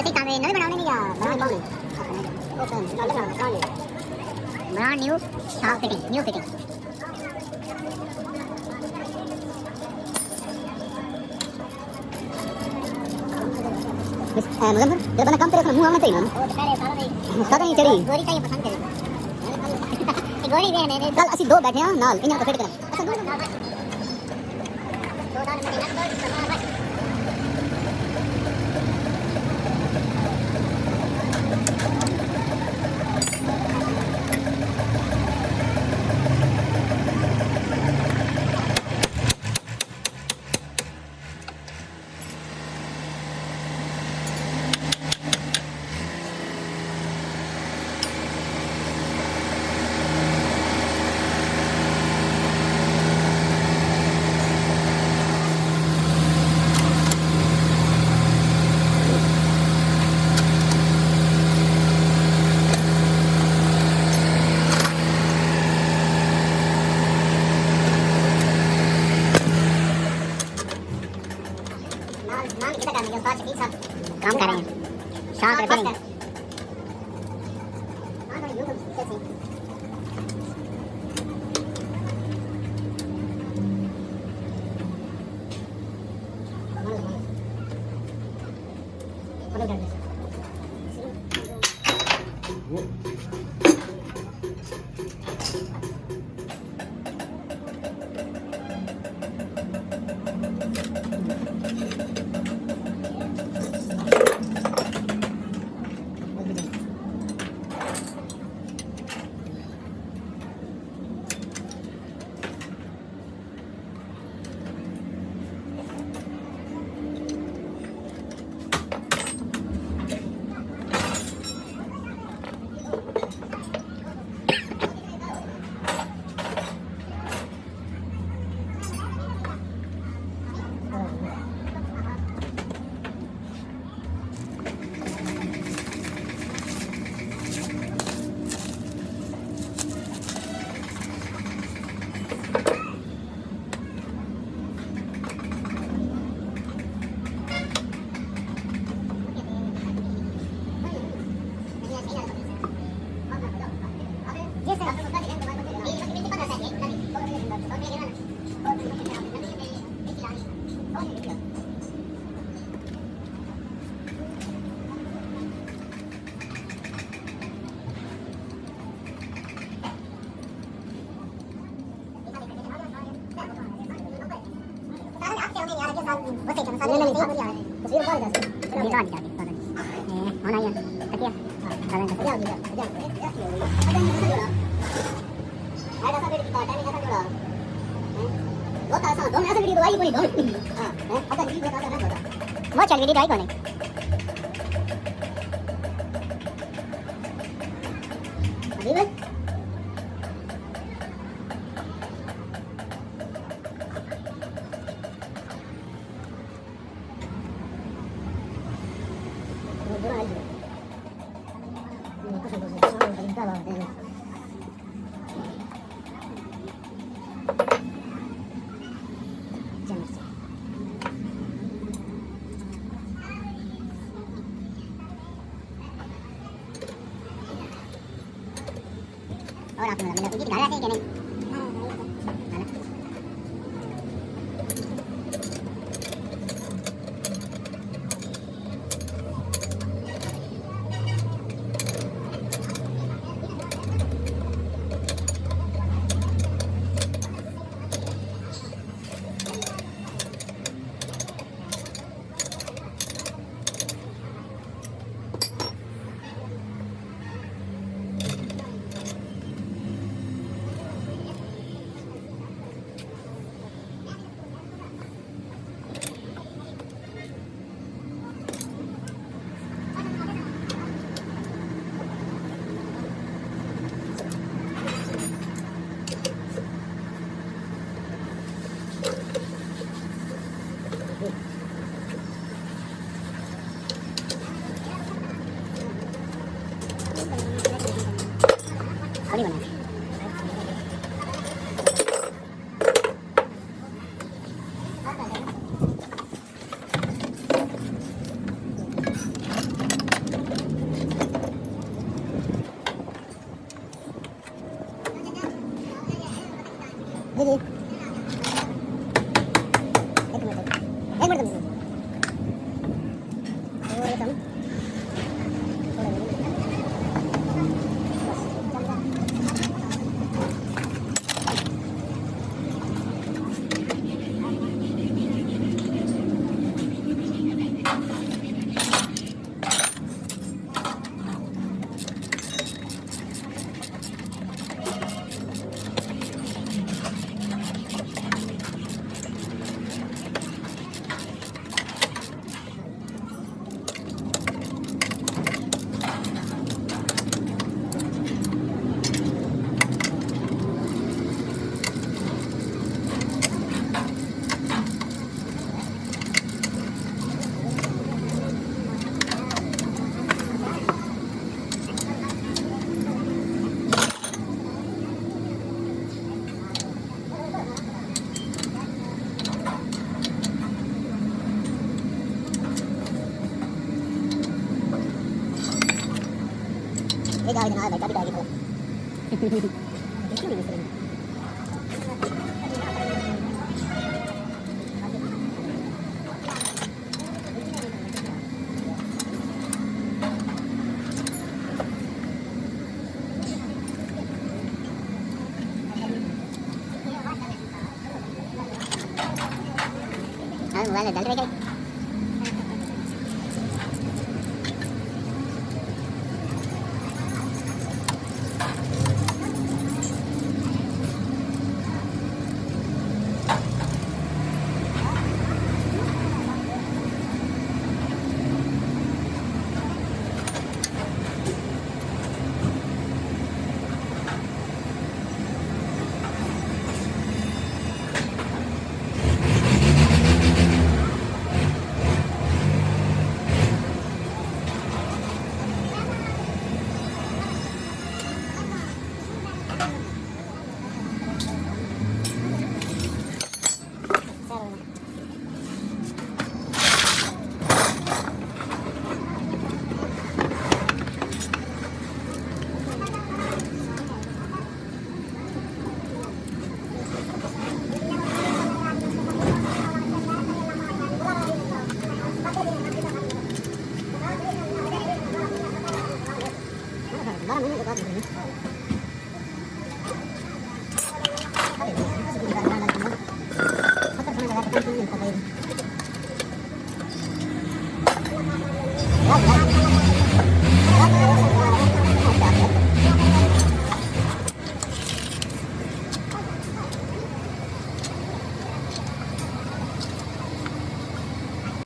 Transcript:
ऐसे ही काम है नवे बनाने नहीं या बनाने पाऊंगे ओपन डालना डाल brand new sharp fitting new fitting Muzammil जब बना काम तेरे अपना मुंह आना चाहिए ना वो तो पहले सारा नहीं चढ़ी गोरी का ये पसंद करे गोरी वे ने कल ਅਸੀਂ दो बैठे हैं नाल इन्हां को फिट करना अच्छा दो दाल में लग दो काम कर रहे हैं शार्प रिपेयरिंग वो चल गई कौन है और आप मतलब कि दिखा रहे थे कि नहीं नहीं बना दीजिए। एक मिनट दीजिए। थोड़ा कम, थोड़ा दीजिए। एक आवाज ना बैठा भी डाली तो इसमें भी मिस्त्री मोबाइल में डाल रहे क्या